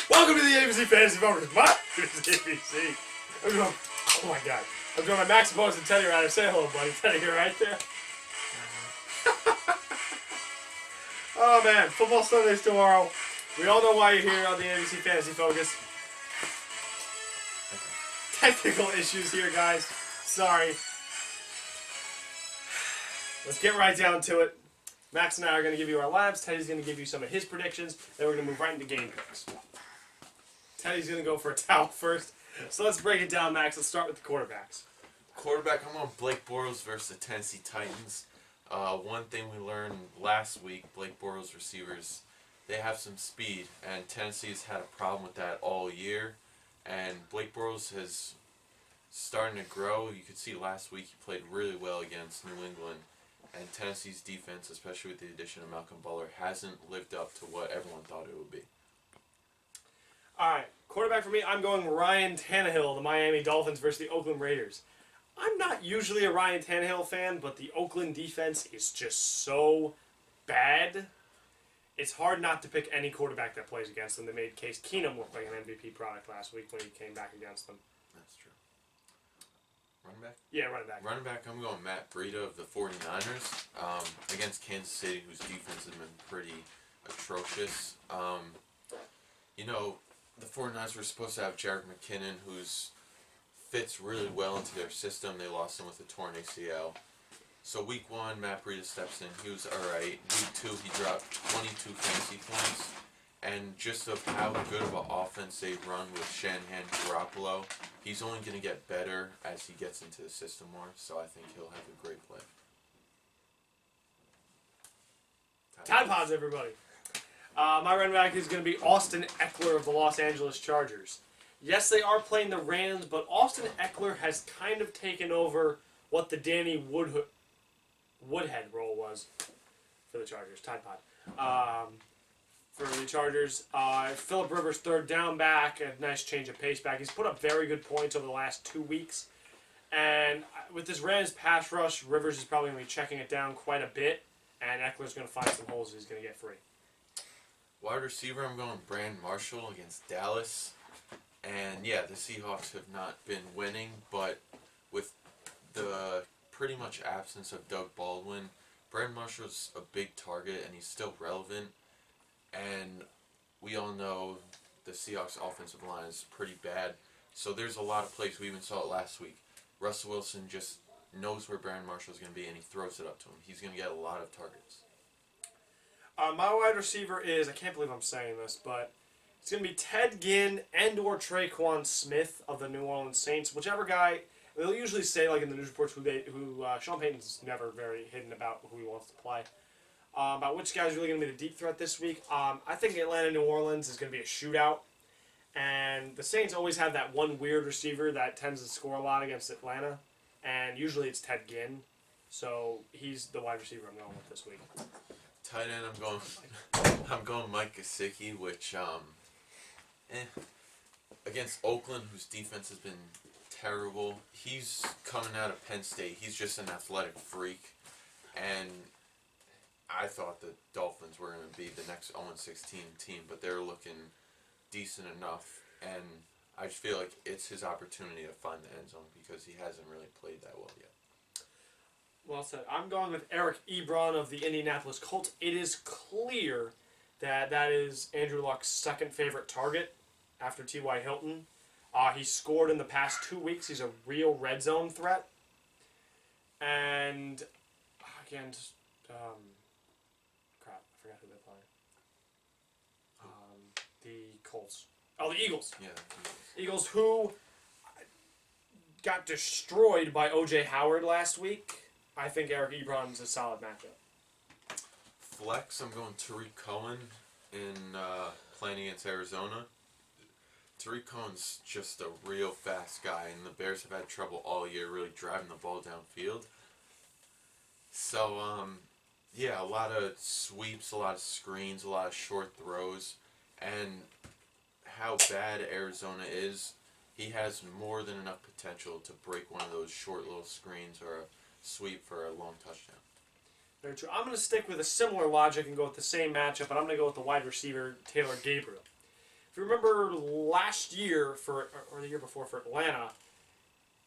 Welcome to the AVC Fantasy Focus. My name is AVC. Oh my god. I'm doing my Max Bones and Teddy Rider. Say hello, buddy. Teddy, you're right there. Oh man, football Sunday's tomorrow. We all know why you're here on the AVC Fantasy Focus. Technical issues here, guys. Sorry. Let's get right down to it. Max and I are going to give you our labs. Teddy's going to give you some of his predictions. Then we're going to move right into game picks. Teddy's going to go for a towel first. So let's break it down, Max. Let's start with the quarterbacks. Quarterback, I'm on Blake Bortles versus the Tennessee Titans. One thing we learned last week, Blake Bortles receivers, they have some speed, and Tennessee's had a problem with that all year. And Blake Bortles has starting to grow. You could see last week he played really well against New England. And Tennessee's defense, especially with the addition of Malcolm Butler, hasn't lived up to what everyone thought it would be. All right, quarterback for me, I'm going Ryan Tannehill, the Miami Dolphins versus the Oakland Raiders. I'm not usually a Ryan Tannehill fan, but the Oakland defense is just so bad. It's hard not to pick any quarterback that plays against them. They made Case Keenum look like an MVP product last week when he came back against them. That's true. Running back? Yeah, running back. Running back, I'm going Matt Breida of the 49ers against Kansas City, whose defense has been pretty atrocious. The 49ers were supposed to have Jerick McKinnon, who's fits really well into their system. They lost him with a torn ACL. So week 1, Matt Breida steps in. He was alright. Week 2, he dropped 22 fantasy points. And just of how good of an offense they run with Shanahan Garoppolo, he's only going to get better as he gets into the system more. So I think he'll have a great play. Tide Pods, everybody. My running back is going to be Austin Eckler of the Los Angeles Chargers. Yes, they are playing the Rams, but Austin Eckler has kind of taken over what the Danny Woodhead role was for the Chargers. Tide Pod. For the Chargers, Phillip Rivers, third down back, a nice change of pace back. He's put up very good points over the last 2 weeks. And with this Rams pass rush, Rivers is probably going to be checking it down quite a bit, and Eckler's going to find some holes he's going to get free. Wide receiver, I'm going Brandon Marshall against Dallas. And yeah, the Seahawks have not been winning, but with the pretty much absence of Doug Baldwin, Brandon Marshall's a big target and he's still relevant. And we all know the Seahawks offensive line is pretty bad. So there's a lot of plays. We even saw it last week. Russell Wilson just knows where Brandon Marshall's going to be and he throws it up to him. He's going to get a lot of targets. My wide receiver is, I can't believe I'm saying this, but it's going to be Ted Ginn and or Traquan Smith of the New Orleans Saints. Whichever guy, they'll usually say, like in the news reports, who Sean Payton's never very hidden about who he wants to play. About which guy's really going to be the deep threat this week. I think Atlanta-New Orleans is going to be a shootout. And the Saints always have that one weird receiver that tends to score a lot against Atlanta. And usually it's Ted Ginn. So he's the wide receiver I'm going with this week. Tight end, I'm going Mike Gesicki, which against Oakland, whose defense has been terrible. He's coming out of Penn State. He's just an athletic freak, and I thought the Dolphins were going to be the next 0-16 team, but they're looking decent enough, and I just feel like it's his opportunity to find the end zone because he hasn't really played that well yet. Well said. I'm going with Eric Ebron of the Indianapolis Colts. It is clear that that is Andrew Luck's second favorite target after T.Y. Hilton. He scored in the past 2 weeks. He's a real red zone threat. And, again, just, crap, I forgot who they're playing. The Colts. Oh, the Eagles. Yeah. Eagles, who got destroyed by O.J. Howard last week. I think Eric Ebron's a solid matchup. Flex, I'm going Tariq Cohen in playing against Arizona. Tariq Cohen's just a real fast guy, and the Bears have had trouble all year really driving the ball downfield. So, yeah, a lot of sweeps, a lot of screens, a lot of short throws, and how bad Arizona is, he has more than enough potential to break one of those short little screens or a sweep for a long touchdown. Very true. I'm going to stick with a similar logic and go with the same matchup, but I'm going to go with the wide receiver, Taylor Gabriel. If you remember last year, or the year before for Atlanta,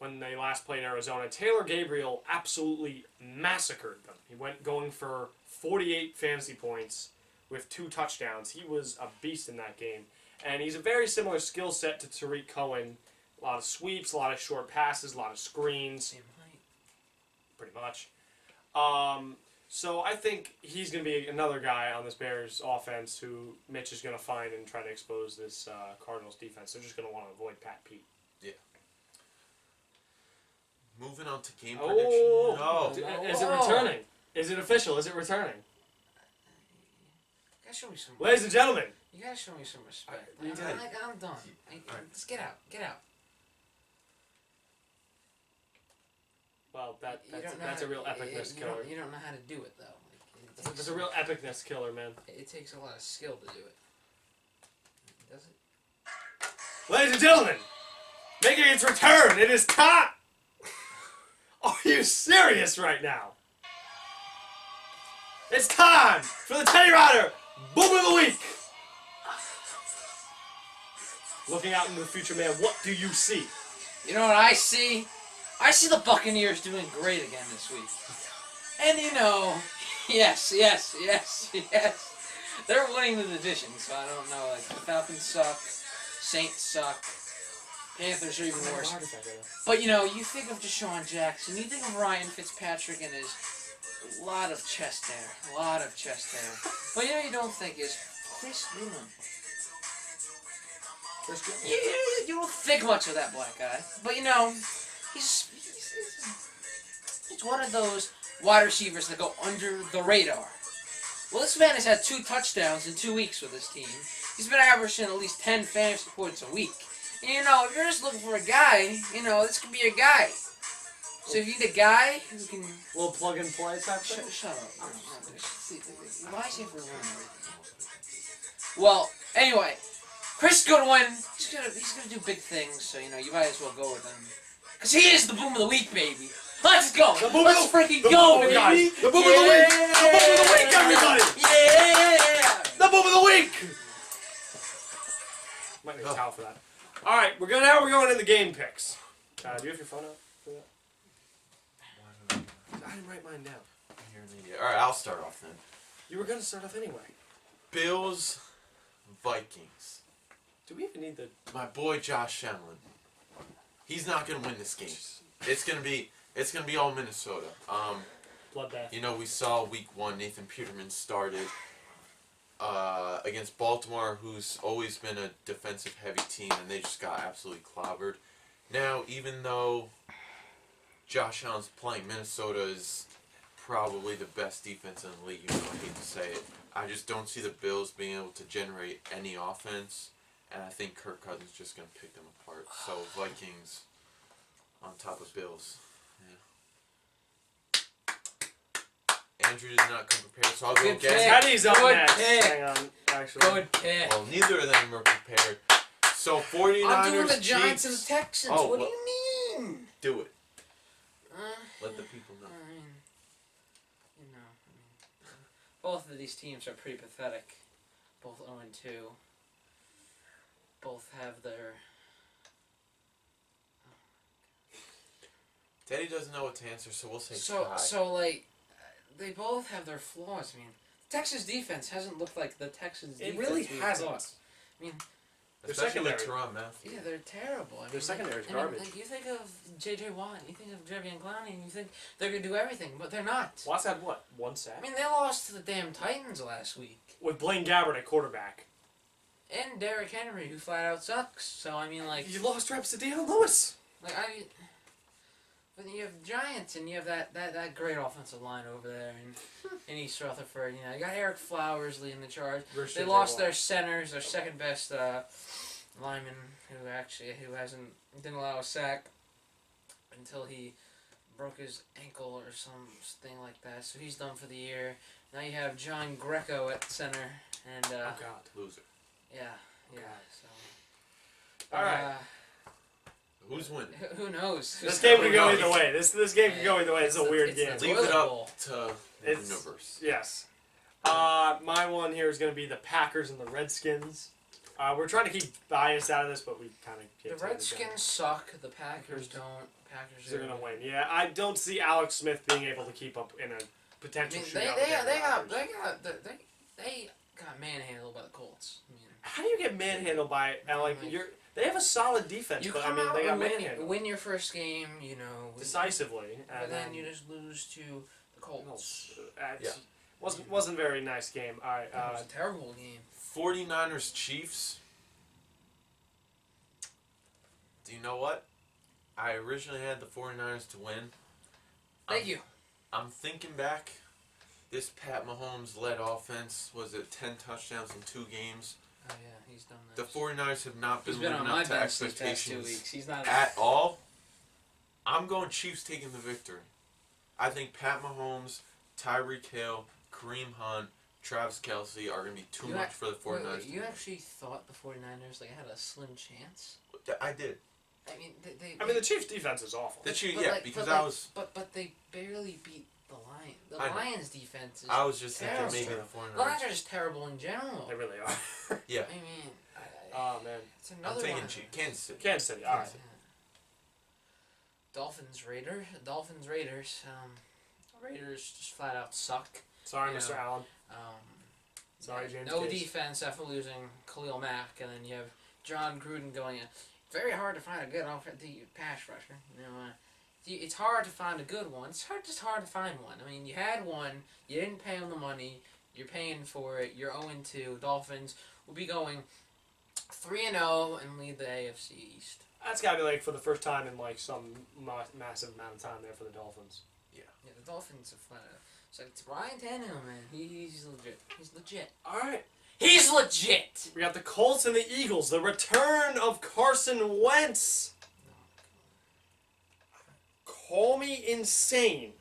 when they last played Arizona, Taylor Gabriel absolutely massacred them. He went going for 48 fantasy points with 2 touchdowns. He was a beast in that game. And he's a very similar skill set to Tariq Cohen. A lot of sweeps, a lot of short passes, a lot of screens. Same height. Pretty much. So I think he's going to be another guy on this Bears offense who Mitch is going to find and try to expose this Cardinals defense. They're just going to want to avoid Pat Pete. Yeah. Moving on to game Oh, prediction. No. Is it returning? Is it official? Is it returning? You gotta show me some. Ladies and gentlemen. You gotta show me some respect. You did. I'm done. Just get out. Get out. Well, You don't know that's how a real to- epicness you killer. don't- You don't know how to do it though. Like, That's a real epicness killer, man. It takes a lot of skill to do it. Does it? Ladies and gentlemen, making its return, it is time! Are you serious right now? It's time for the Teddy Rider Boom of the Week! Looking out into the future, man, what do you see? You know what I see? I see the Buccaneers doing great again this week. And you know, yes. They're winning the division, so I don't know. Like, the Falcons suck, Saints suck, Panthers are even worse. But you know, you think of Deshaun Jackson, you think of Ryan Fitzpatrick and his lot of chest hair. But you know you don't think is Chris Greenland. You don't think much of that black guy. But you know, he's one of those wide receivers that go under the radar. Well, this man has had 2 touchdowns in 2 weeks with his team. He's been averaging at least 10 fantasy points a week. And you know, if you're just looking for a guy, you know, this could be your guy. So if you need a guy who can... Little plug and play type thing? Shut up. Why is he for Well, anyway, Chris Goodwin, he's gonna do big things, so you know, you might as well go with him. Cause he is the boom of the week, baby. Let's go! Let's freaking go, baby! Guys. The boom of the week! The boom of the week, everybody! Yeah! The boom of the week! Might need a towel for that. Alright, now we're going into game picks. Do you have your phone out for that? I didn't write mine down. You're an idiot. Alright, I'll start off then. You were going to start off anyway. Bills, Vikings. Do we even need the... My boy Josh Allen. He's not gonna win this game. It's gonna be all Minnesota. Bloodbath. You know, we saw week 1, Nathan Peterman started against Baltimore, who's always been a defensive heavy team, and they just got absolutely clobbered. Now, even though Josh Allen's playing, Minnesota is probably the best defense in the league. You know, I hate to say it. I just don't see the Bills being able to generate any offense, and I think Kirk Cousins is just going to pick them apart. So Vikings on top of Bills. Yeah. Andrew did not come prepared, so I'll go Good again. pick. Teddy's up Good next. pick. Hang on, actually. Good pick. Well, neither of them were prepared. So 49ers, I'm doing the Giants and the Chiefs. Texans. Oh, what well, do you mean? do it. Let the people know. I mean, you know, both of these teams are pretty pathetic. Both 0-2. Both have their... Teddy doesn't know what to answer, so we'll say tie. So like, they both have their flaws. I mean, Texas defense hasn't looked like the Texans defense. It really we hasn't. thought. I mean, Their Especially secondary. with Teron Matthew. yeah, they're terrible. I mean, Their secondary's I mean, garbage. like, you think of J.J. Watt, you think of Javion Clowney, and you think they're going to do everything, but they're not. Watts had what? 1 sack? I mean, they lost to the damn Titans last week. With Blaine Gabbert at quarterback. And Derrick Henry, who flat out sucks. So, I mean, like... You lost reps to Deion Lewis. But you have Giants, and you have that great offensive line over there in East Rutherford. You know, you got Eric Flowers leading the charge. They lost their centers, their second best lineman, who didn't allow a sack until he broke his ankle or something like that. So he's done for the year. Now you have John Greco at center, and Oh, God. Loser. yeah. Okay. So All right. Who's winning? Who knows? This game could go either way. This game could go either way. It's a weird game. It's Leave toilet it up bowl. to the universe. Yes. My one here is going to be the Packers and the Redskins. We're trying to keep bias out of this, but we kind of get The Redskins suck. The Packers don't. Packers are going to win. Yeah, I don't see Alex Smith being able to keep up in a potential shootout. They got manhandled by the Colts. I mean, how do you get manhandled by they have a solid defense, you but come I mean out they got and manhandled win your first game, you know, decisively, but then you just lose to the Colts. Wasn't a very nice game. All right, It was a terrible game. 49ers Chiefs. Do you know what? I originally had the 49ers to win. Thank you. I'm thinking back. This Pat Mahomes led offense was it 10 touchdowns in 2 games. Oh yeah, he's done The that. 49ers have not He's been been on living my up to bench these past 2 expectations weeks. He's not at all. I'm going Chiefs taking the victory. I think Pat Mahomes, Tyreek Hill, Kareem Hunt, Travis Kelce are going to be too much for the 49ers. You actually thought the 49ers had a slim chance? I did. I mean, the Chiefs' defense is awful. But they barely beat the Lions. The Lions' defense is I was just thinking terrible. maybe the The Lions 49ers. are just terrible in general. They really are. Yeah. I mean, Oh man. it's another I'm taking one. Kansas City. Kansas City. All right. Dolphins Raiders. Raiders just flat out suck. Sorry, You Mr. know, Allen. Um, Sorry, James. No Case. defense after losing Khalil Mack, and then you have John Gruden going in. Very hard to find a good pass rusher. You know, it's hard to find a good one. It's just hard to find one. I mean, you had one. You didn't pay him the money. You're paying for it. You're 0-2. Dolphins will be going 3-0 and lead the AFC East. That's got to be for the first time in some massive amount of time there for the Dolphins. Yeah, the Dolphins are flat out. It's Ryan Tannehill, man. He's legit. He's legit. All right. He's legit! We got the Colts and the Eagles. The return of Carson Wentz. Call me insane.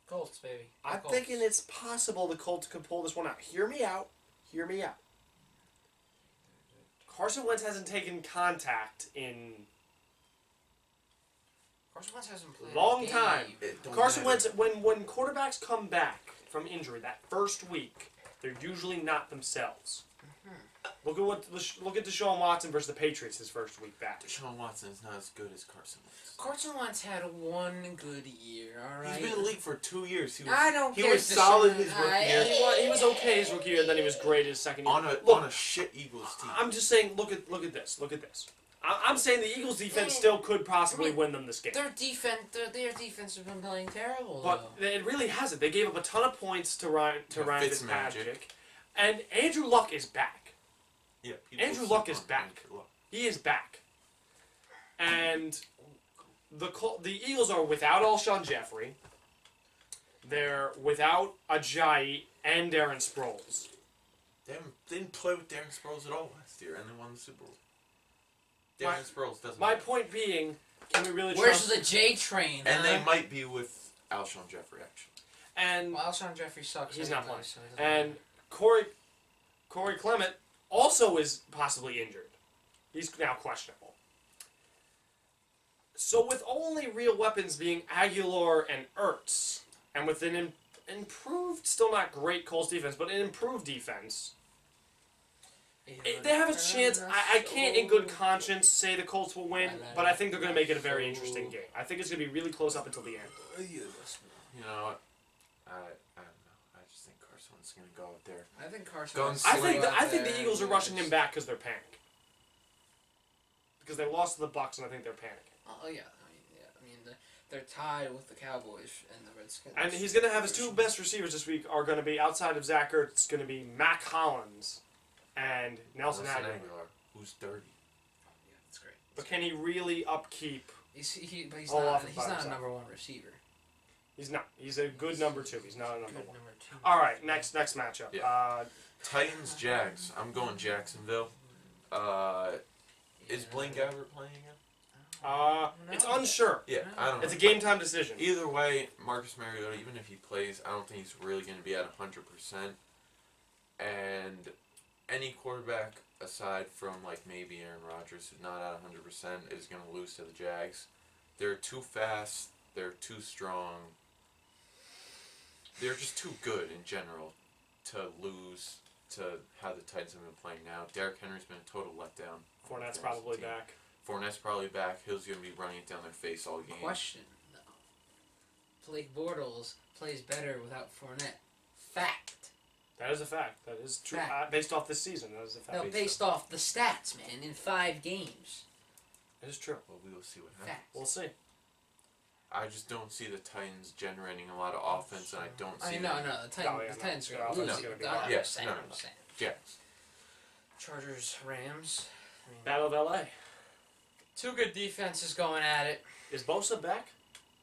Colts, baby. I'm Colts. thinking it's possible the Colts could pull this one out. Hear me out. Carson Wentz hasn't taken contact in Carson Wentz hasn't played long a game. time. Don't Carson matter. Wentz, when quarterbacks come back from injury that first week, they're usually not themselves. Look at Deshaun Watson versus the Patriots his first week back. Deshaun Watson is not as good as Carson Wentz. Carson Wentz had one good year, alright? He's been in the league for 2 years. He care. was solid Deshaun- his rookie year. He was okay his rookie year, and then he was great his second year. On a shit Eagles team. I'm just saying, look at this. I'm saying the Eagles defense still could possibly win them this game. Their defense has been playing terrible, But though. it really hasn't. They gave up a ton of points to Ryan Fitzmagic. Fitzpatrick. And Andrew Luck is back. Yeah, Andrew Luck is back. He is back. And the Eagles are without Alshon Jeffrey. They're without Ajayi and Darren Sproles. They didn't play with Darren Sproles at all last year, and they won the Super Bowl. Darren Sproles doesn't. My point being, can we really Where's trust... the J train? And they might be with Alshon Jeffrey, actually. And Well, Alshon Jeffrey sucks. he's anyway, not playing. so he doesn't And Corey Clement also is possibly injured. He's now questionable. So with only real weapons being Aguilar and Ertz, and with an improved, still not great Colts defense, but an improved defense, they have a chance. I can't in good conscience say the Colts will win, but I think they're going to make it a very interesting game. I think it's going to be really close up until the end. You know what? I don't know. I just think Carson Wentz is going to go out there. I think Carson. Guns I Sling think the Eagles are rushing him back because they're panicking. Because they lost to the Bucs, and I think they're panicking. Oh yeah, I mean, they're tied with the Cowboys and the Redskins. And he's going to have his two best receivers this week are going to be outside of Zach Ertz. It's going to be Mac Hollins and Nelson Aguilar. Who's dirty. Yeah, that's great. But can he really upkeep? He's All not. off He's by not a himself. number one receiver. He's not. He's a good number two. He's not a number Good one. number two. All right, next matchup. Yeah. Titans, Jags. I'm going Jacksonville. Is Blaine Gabbert playing again? It's unsure. Yeah, I don't know. It's a game time decision. Either way, Marcus Mariota, even if he plays, I don't think he's really going to be at 100%. And any quarterback aside from like maybe Aaron Rodgers, who's not at 100%, is going to lose to the Jags. They're too fast. They're too strong. They're just too good in general to lose to how the Titans have been playing now. Derrick Henry's been a total letdown. Fournette's probably back. Fournette's probably back. Hill's going to be running it down their face all game. Question, though. Blake Bortles plays better without Fournette. Fact. That is a fact. That is true. Fact. Based off this season, that is a fact. No, based off the stats, man, in 5 games. That is true. Well, we will see what happens. Fact. We'll see. I just don't see the Titans generating a lot of offense, and I don't see No, them. the Titans are no, going to lose. no, I'm no, yeah, saying. no. I'm saying. Jags. Chargers, Rams. I mean, Battle of LA. 2 good defenses going at it. Is Bosa back?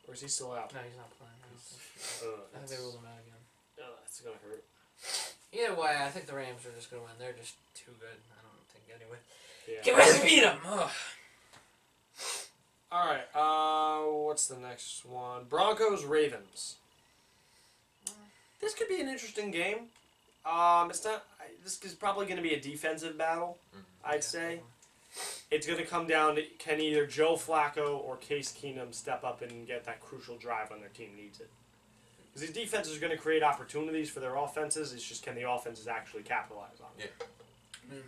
Or is he still out? No, he's not playing. I think they ruled him out again. Oh, that's going to hurt. Either way, I think the Rams are just going to win. They're just too good. I don't think anyway. Yeah. Get ready to beat them. Alright, what's the next one? Broncos-Ravens. This could be an interesting game. It's not. This is probably going to be a defensive battle, I'd say. It's going to come down to can either Joe Flacco or Case Keenum step up and get that crucial drive when their team needs it. Because these defenses are going to create opportunities for their offenses. It's just can the offenses actually capitalize on it? Yeah.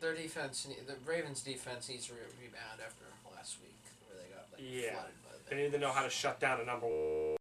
Their defense, the Ravens' defense needs to rebound after last week, where they got flooded by They need to know how to shut down a number